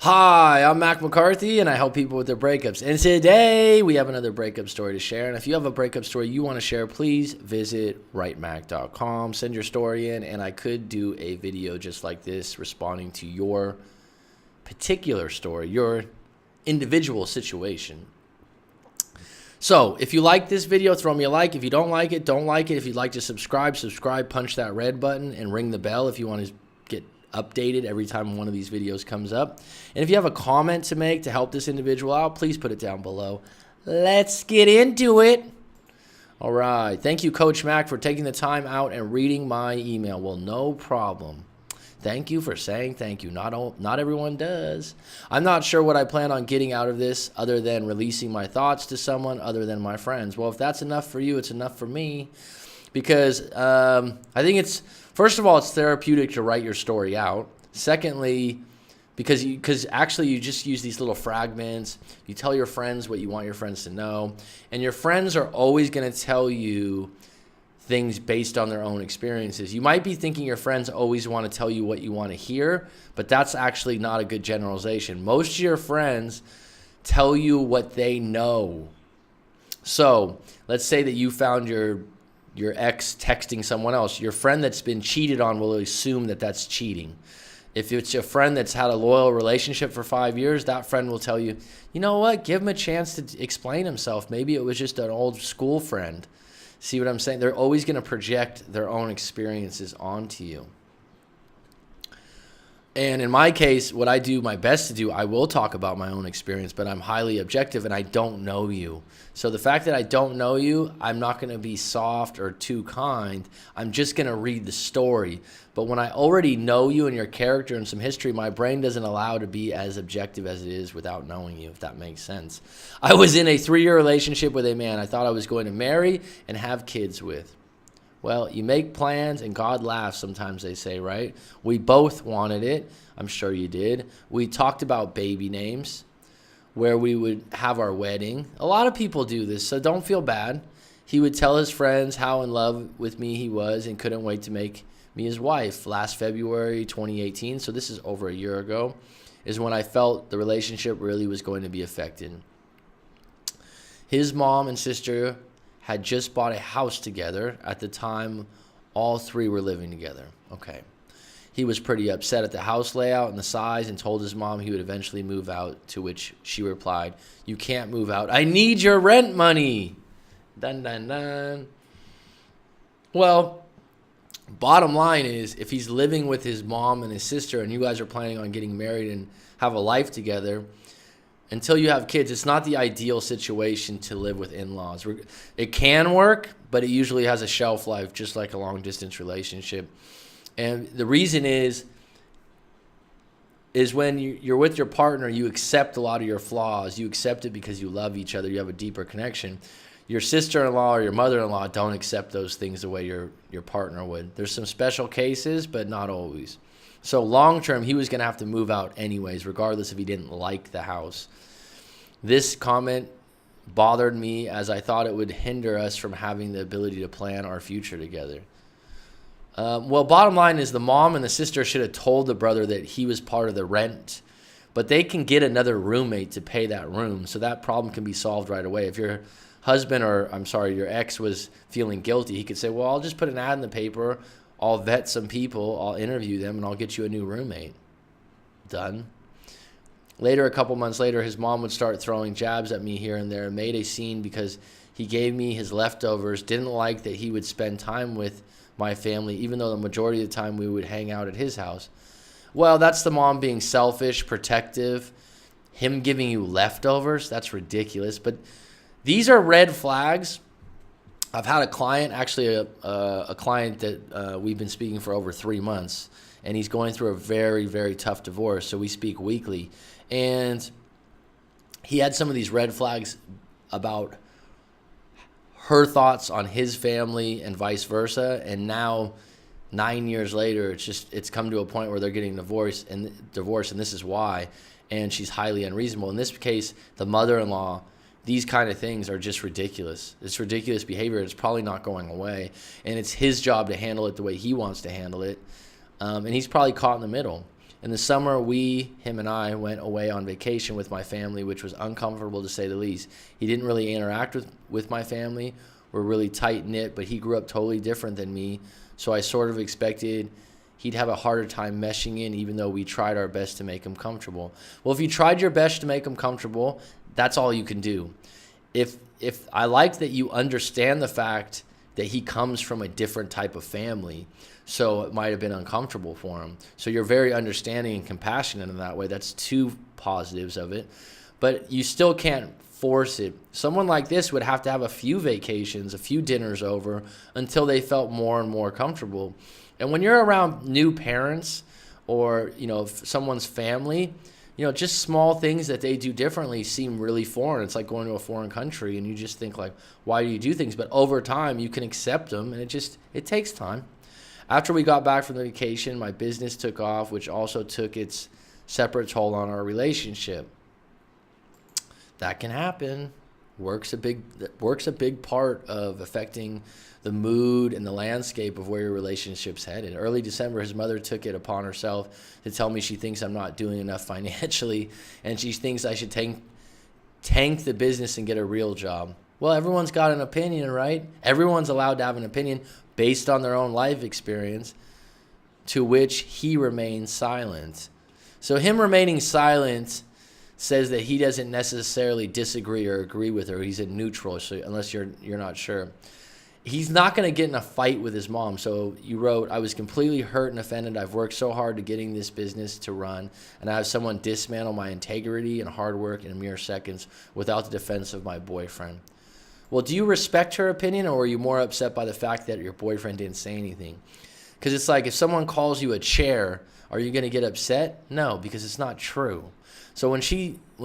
Hi, I'm Mac McCarthy, and I help people with their breakups. And today, we have another breakup story to share. And if you have a breakup story you want to share, please visit writemac.com. Send your story in, and I could do a video just like this responding to your particular story, your individual situation. So, if you like this video, throw me a like. If you don't like it, don't like it. If you'd like to subscribe, punch that red button, and ring the bell if you want to get updated every time one of these videos comes up. And if you have a comment to make to help this individual out, please put it down below. Let's get into it. All right. Thank you, Coach Mac, for taking the time out and reading my email. Well, no problem. Thank you for saying thank you. Not everyone does. I'm not sure what I plan on getting out of this other than releasing my thoughts to someone other than my friends. Well, if that's enough for you, it's enough for me. Because I think it's, first of all, it's therapeutic to write your story out. Secondly, because actually you just use these little fragments. You tell your friends what you want your friends to know. And your friends are always going to tell you things based on their own experiences. You might be thinking your friends always want to tell you what you want to hear, but that's actually not a good generalization. Most of your friends tell you what they know. So let's say that you found your ex texting someone else. Your friend that's been cheated on will assume that that's cheating. If it's a friend that's had a loyal relationship for 5 years, that friend will tell you, you know what, give him a chance to explain himself. Maybe it was just an old school friend. See what I'm saying? They're always going to project their own experiences onto you. And in my case, what I do my best to do, I will talk about my own experience, but I'm highly objective and I don't know you. So the fact that I don't know you, I'm not going to be soft or too kind. I'm just going to read the story. But when I already know you and your character and some history, my brain doesn't allow to be as objective as it is without knowing you, if that makes sense. I was in a 3-year relationship with a man I thought I was going to marry and have kids with. Well, you make plans and God laughs sometimes, they say, right? We both wanted it. I'm sure you did. We talked about baby names, where we would have our wedding. A lot of people do this, so don't feel bad. He would tell his friends how in love with me he was and couldn't wait to make me his wife. Last February 2018, so this is over a year ago, is when I felt the relationship really was going to be affected. His mom and sister had just bought a house together. At the time, all three were living together. Okay. He was pretty upset at the house layout and the size and told his mom he would eventually move out, to which she replied, "You can't move out. I need your rent money." Dun, dun, dun. Well, bottom line is, if he's living with his mom and his sister and you guys are planning on getting married and have a life together, until you have kids, it's not the ideal situation to live with in-laws. It can work, but it usually has a shelf life, just like a long-distance relationship. And the reason is when you're with your partner, you accept a lot of your flaws. You accept it because you love each other. You have a deeper connection. Your sister-in-law or your mother-in-law don't accept those things the way your partner would. There's some special cases, but not always. So long-term, he was going to have to move out anyways, regardless if he didn't like the house. This comment bothered me as I thought it would hinder us from having the ability to plan our future together. Well, bottom line is the mom and the sister should have told the brother that he was part of the rent, but they can get another roommate to pay that room, so that problem can be solved right away. If your husband your ex was feeling guilty, he could say, well, I'll just put an ad in the paper, I'll vet some people, I'll interview them, and I'll get you a new roommate. Done. Later, a couple months later, his mom would start throwing jabs at me here and there, made a scene because he gave me his leftovers, didn't like that he would spend time with my family, even though the majority of the time we would hang out at his house. Well, that's the mom being selfish, protective. Him giving you leftovers, that's ridiculous. But these are red flags. I've had a client, actually a client that we've been speaking for over 3 months, and he's going through a very, very tough divorce, so we speak weekly. And he had some of these red flags about her thoughts on his family and vice versa, and now 9 years later, it's come to a point where they're getting divorced, and this is why, and she's highly unreasonable. In this case, the mother-in-law, these kind of things are just ridiculous. It's ridiculous behavior. It's probably not going away, and it's his job to handle it the way he wants to handle it, and he's probably caught in the middle. In the summer, him and I, went away on vacation with my family, which was uncomfortable to say the least. He didn't really interact with my family. We're really tight-knit, but he grew up totally different than me, so I sort of expected he'd have a harder time meshing in, even though we tried our best to make him comfortable. Well, if you tried your best to make him comfortable, that's all you can do. If I like that you understand the fact that he comes from a different type of family, so it might have been uncomfortable for him. So you're very understanding and compassionate in that way. That's two positives of it. But you still can't force it. Someone like this would have to have a few vacations, a few dinners over until they felt more and more comfortable. And when you're around new parents or, someone's family, just small things that they do differently seem really foreign. It's like going to a foreign country and you just think like, why do you do things? But over time you can accept them, and it takes time. After we got back from the vacation, my business took off, which also took its separate toll on our relationship. That can happen. Work's a big part of affecting the mood and the landscape of where your relationship's headed. Early December, his mother took it upon herself to tell me she thinks I'm not doing enough financially, and she thinks I should tank the business and get a real job. Well, everyone's got an opinion, right? Everyone's allowed to have an opinion based on their own life experience, to which he remains silent. So him remaining silent says that he doesn't necessarily disagree or agree with her. He's in neutral, so unless you're not sure. He's not going to get in a fight with his mom. So you wrote, I was completely hurt and offended. I've worked so hard to getting this business to run, and I have someone dismantle my integrity and hard work in a mere seconds without the defense of my boyfriend. Well, do you respect her opinion, or are you more upset by the fact that your boyfriend didn't say anything? Because it's like if someone calls you a chair, are you going to get upset? No, because it's not true. So when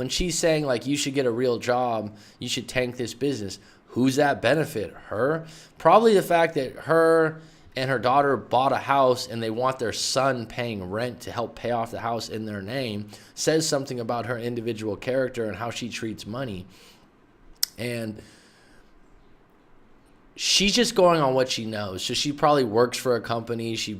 she's saying like you should get a real job, you should tank this business, who's that benefit? Her? Probably the fact that her and her daughter bought a house and they want their son paying rent to help pay off the house in their name says something about her individual character and how she treats money. And she's just going on what she knows. So she probably works for a company. She,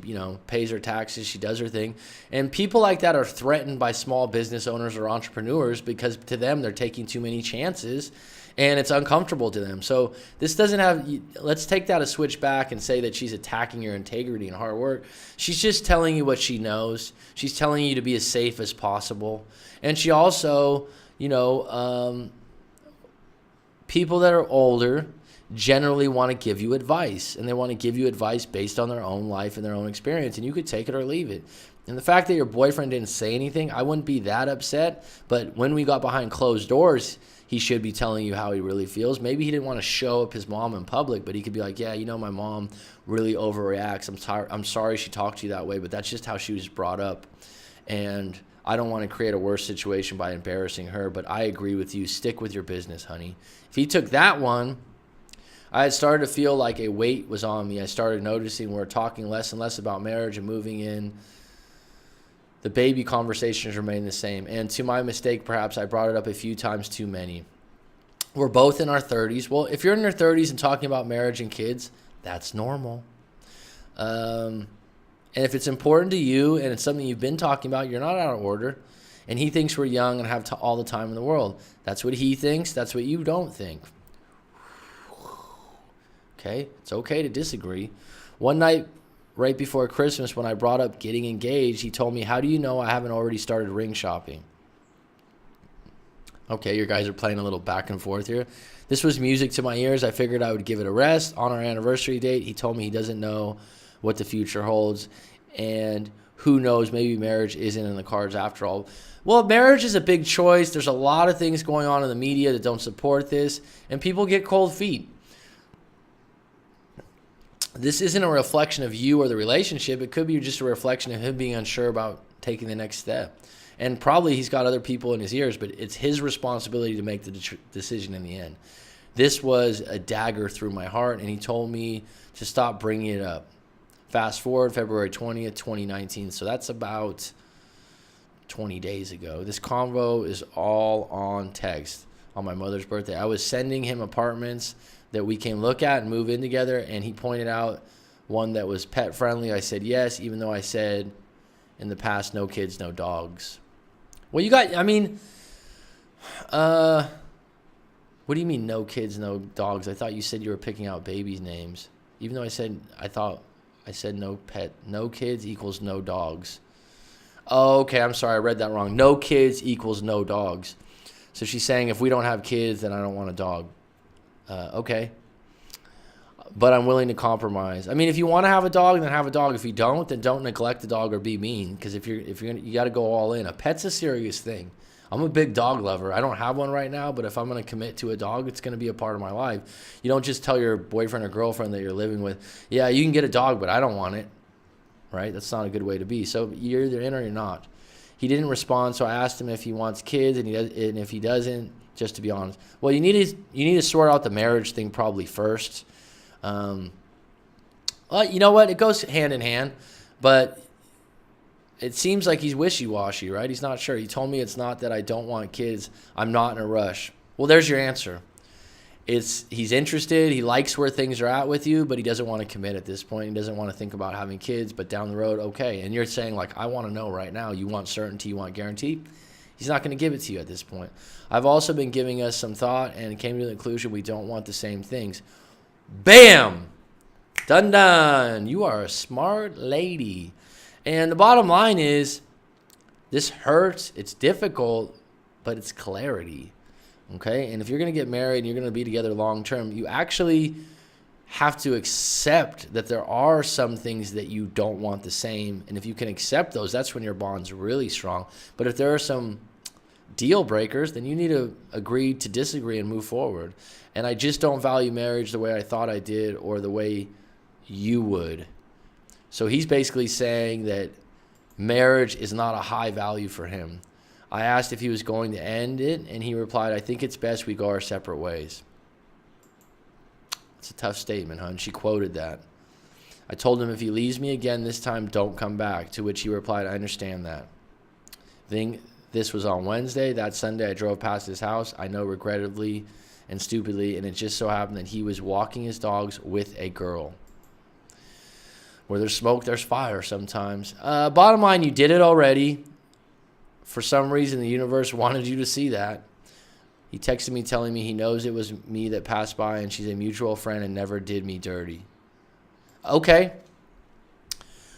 pays her taxes. She does her thing. And people like that are threatened by small business owners or entrepreneurs because to them, they're taking too many chances and it's uncomfortable to them. So this doesn't have, let's take that a switch back and say that she's attacking your integrity and hard work. She's just telling you what she knows. She's telling you to be as safe as possible. And she also, people that are older generally want to give you advice, and they want to give you advice based on their own life and their own experience, and you could take it or leave it. And the fact that your boyfriend didn't say anything, I wouldn't be that upset, but when we got behind closed doors, he should be telling you how he really feels. Maybe he didn't want to show up his mom in public, but he could be like, yeah, my mom really overreacts. I'm sorry she talked to you that way, but that's just how she was brought up, and I don't want to create a worse situation by embarrassing her, but I agree with you. Stick with your business, honey. If he took that one, I had started to feel like a weight was on me. I started noticing we're talking less and less about marriage and moving in. The baby conversations remain the same. And to my mistake, perhaps I brought it up a few times too many. We're both in our 30s. Well, if you're in your 30s and talking about marriage and kids, that's normal. And if it's important to you and it's something you've been talking about, you're not out of order. And he thinks we're young and have all the time in the world. That's what he thinks. That's what you don't think. Okay, it's okay to disagree. One night right before Christmas when I brought up getting engaged, he told me, how do you know I haven't already started ring shopping? Okay, you guys are playing a little back and forth here. This was music to my ears. I figured I would give it a rest. On our anniversary date, he told me he doesn't know what the future holds, and who knows, maybe marriage isn't in the cards after all. Well, marriage is a big choice. There's a lot of things going on in the media that don't support this, and people get cold feet. This isn't a reflection of you or the relationship. It could be just a reflection of him being unsure about taking the next step. And probably he's got other people in his ears, but it's his responsibility to make the decision in the end. This was a dagger through my heart, and he told me to stop bringing it up. Fast forward, February 20th, 2019. So that's about 20 days ago. This convo is all on text on my mother's birthday. I was sending him apartments that we can look at and move in together, and he pointed out one that was pet friendly. I said yes, even though I said In the past, no kids, no dogs. Well, you got, I mean, what do you mean no kids, no dogs? I thought you said you were picking out babies' names. Even though I said no pet, no kids equals no dogs. Oh, okay, I'm sorry, I read that wrong. No kids equals no dogs. So she's saying if we don't have kids, then I don't want a dog. Okay. But I'm willing to compromise. I mean, if you want to have a dog, then have a dog. If you don't, then don't neglect the dog or be mean. Because if you're you got to go all in. A pet's a serious thing. I'm a big dog lover. I don't have one right now, but if I'm going to commit to a dog, it's going to be a part of my life. You don't just tell your boyfriend or girlfriend that you're living with, yeah, you can get a dog, but I don't want it. Right? That's not a good way to be. So you're either in or you're not. He didn't respond, so I asked him if he wants kids, and if he doesn't, just to be honest. Well, you need to sort out the marriage thing probably first. Well, you know what? It goes hand in hand, but it seems like he's wishy-washy, right? He's not sure. He told me it's not that I don't want kids. I'm not in a rush. Well, there's your answer. He's interested. He likes where things are at with you, but he doesn't want to commit at this point. He doesn't want to think about having kids, but down the road, okay. And you're saying, like, I want to know right now. You want certainty. You want guarantee. He's not going to give it to you at this point. I've also been giving us some thought and came to the conclusion we don't want the same things. Bam! Done, done. You are a smart lady. And the bottom line is, this hurts. It's difficult, but it's clarity. Okay? And if you're going to get married and you're going to be together long term, you actually have to accept that there are some things that you don't want the same. And if you can accept those, that's when your bond's really strong. But if there are some deal breakers, then you need to agree to disagree and move forward. And I just don't value marriage the way I thought I did or the way you would. So he's basically saying that marriage is not a high value for him. I asked if he was going to end it, and he replied, I think it's best we go our separate ways. It's a tough statement, hon. She quoted that. I told him if he leaves me again this time, don't come back, to which he replied, I understand that. This was on Wednesday. That Sunday, I drove past his house. I know regrettably and stupidly, and it just so happened that he was walking his dogs with a girl. Where there's smoke, there's fire sometimes. Bottom line, you did it already. For some reason, the universe wanted you to see that. He texted me telling me he knows it was me that passed by and she's a mutual friend and never did me dirty. Okay.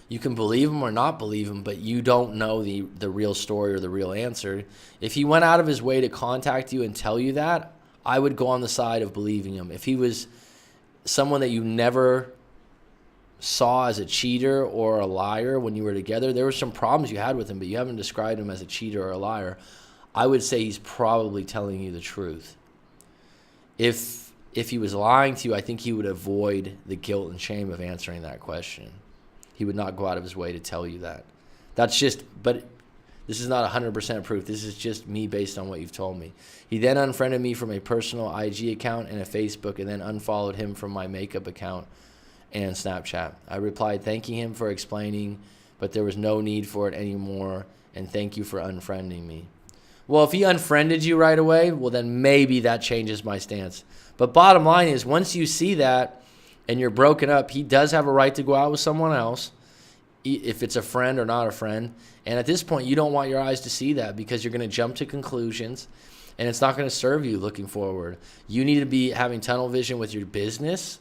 You can believe him or not believe him, but you don't know the real story or the real answer. If he went out of his way to contact you and tell you that, I would go on the side of believing him. If he was someone that you never saw as a cheater or a liar when you were together, there were some problems you had with him, but you haven't described him as a cheater or a liar, I would say he's probably telling you the truth. If he was lying to you, I think he would avoid the guilt and shame of answering that question. He would not go out of his way to tell you that. That's just, but this is not 100% proof. This is just me based on what you've told me. He then unfriended me from a personal IG account and a Facebook, and then unfollowed him from my makeup account and Snapchat. I replied thanking him for explaining, but there was no need for it anymore, and thank you for unfriending me. Well, if he unfriended you right away, well, then maybe that changes my stance. But bottom line is, once you see that and you're broken up, he does have a right to go out with someone else, if it's a friend or not a friend. And at this point, you don't want your eyes to see that, because you're going to jump to conclusions, and it's not going to serve you looking forward. You need to be having tunnel vision with your business.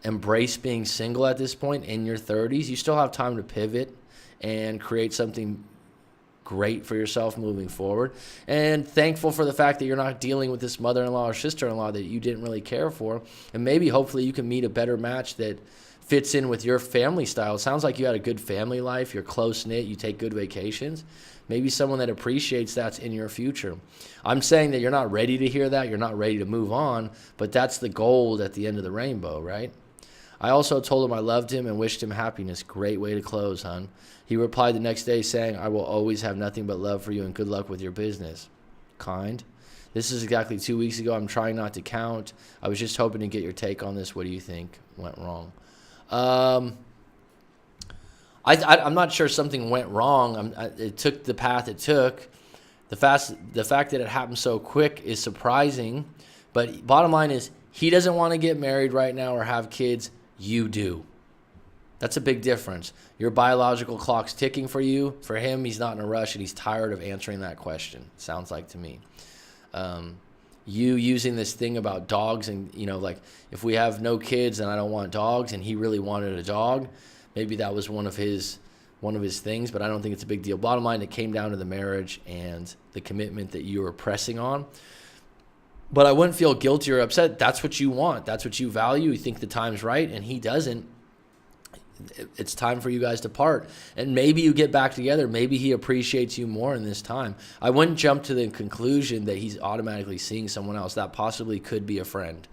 Embrace being single at this point in your 30s. You still have time to pivot and create something great for yourself moving forward. And thankful for the fact that you're not dealing with this mother-in-law or sister-in-law that you didn't really care for. And maybe, hopefully, you can meet a better match that fits in with your family style. It sounds like you had a good family life. You're close-knit. You take good vacations. Maybe someone that appreciates that's in your future. I'm saying that you're not ready to hear that. You're not ready to move on. But that's the gold at the end of the rainbow, right? I also told him I loved him and wished him happiness. Great way to close, hon. He replied the next day saying, I will always have nothing but love for you and good luck with your business. Kind. This is exactly 2 weeks ago. I'm trying not to count. I was just hoping to get your take on this. What do you think went wrong? I'm not sure something went wrong. It took the path it took. The fact that it happened so quick is surprising. But bottom line is, he doesn't want to get married right now or have kids. You do. That's a big difference. Your biological clock's ticking for you. For him, he's not in a rush, and he's tired of answering that question, sounds like to me. You using this thing about dogs, and, you know, like, if we have no kids and I don't want dogs, and he really wanted a dog, maybe that was one of his things, but I don't think it's a big deal. Bottom line, it came down to the marriage and the commitment that you were pressing on. But I wouldn't feel guilty or upset. That's what you want. That's what you value. You think the time's right, and he doesn't. It's time for you guys to part. And maybe you get back together. Maybe he appreciates you more in this time. I wouldn't jump to the conclusion that he's automatically seeing someone else. That possibly could be a friend.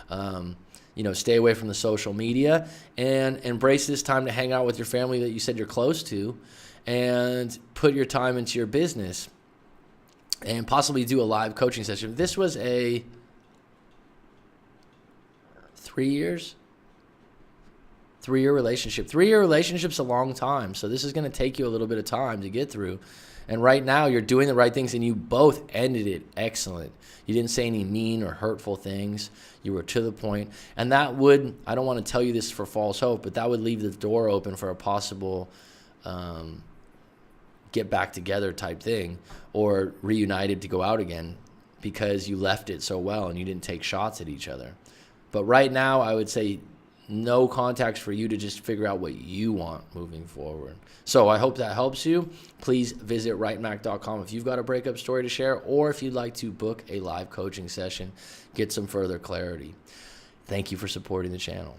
You know, stay away from the social media and embrace this time to hang out with your family that you said you're close to, and put your time into your business and possibly do a live coaching session. This was a 3-year relationship. 3-year relationship's a long time. So this is going to take you a little bit of time to get through. And right now you're doing the right things, and you both ended it excellent. You didn't say any mean or hurtful things. You were to the point. And that would, I don't want to tell you this for false hope, but that would leave the door open for a possible get back together type thing, or reunited to go out again, because you left it so well and you didn't take shots at each other. But right now I would say no contacts for you to just figure out what you want moving forward. So I hope that helps you. Please visit writemac.com if you've got a breakup story to share, or if you'd like to book a live coaching session, get some further clarity. Thank you for supporting the channel.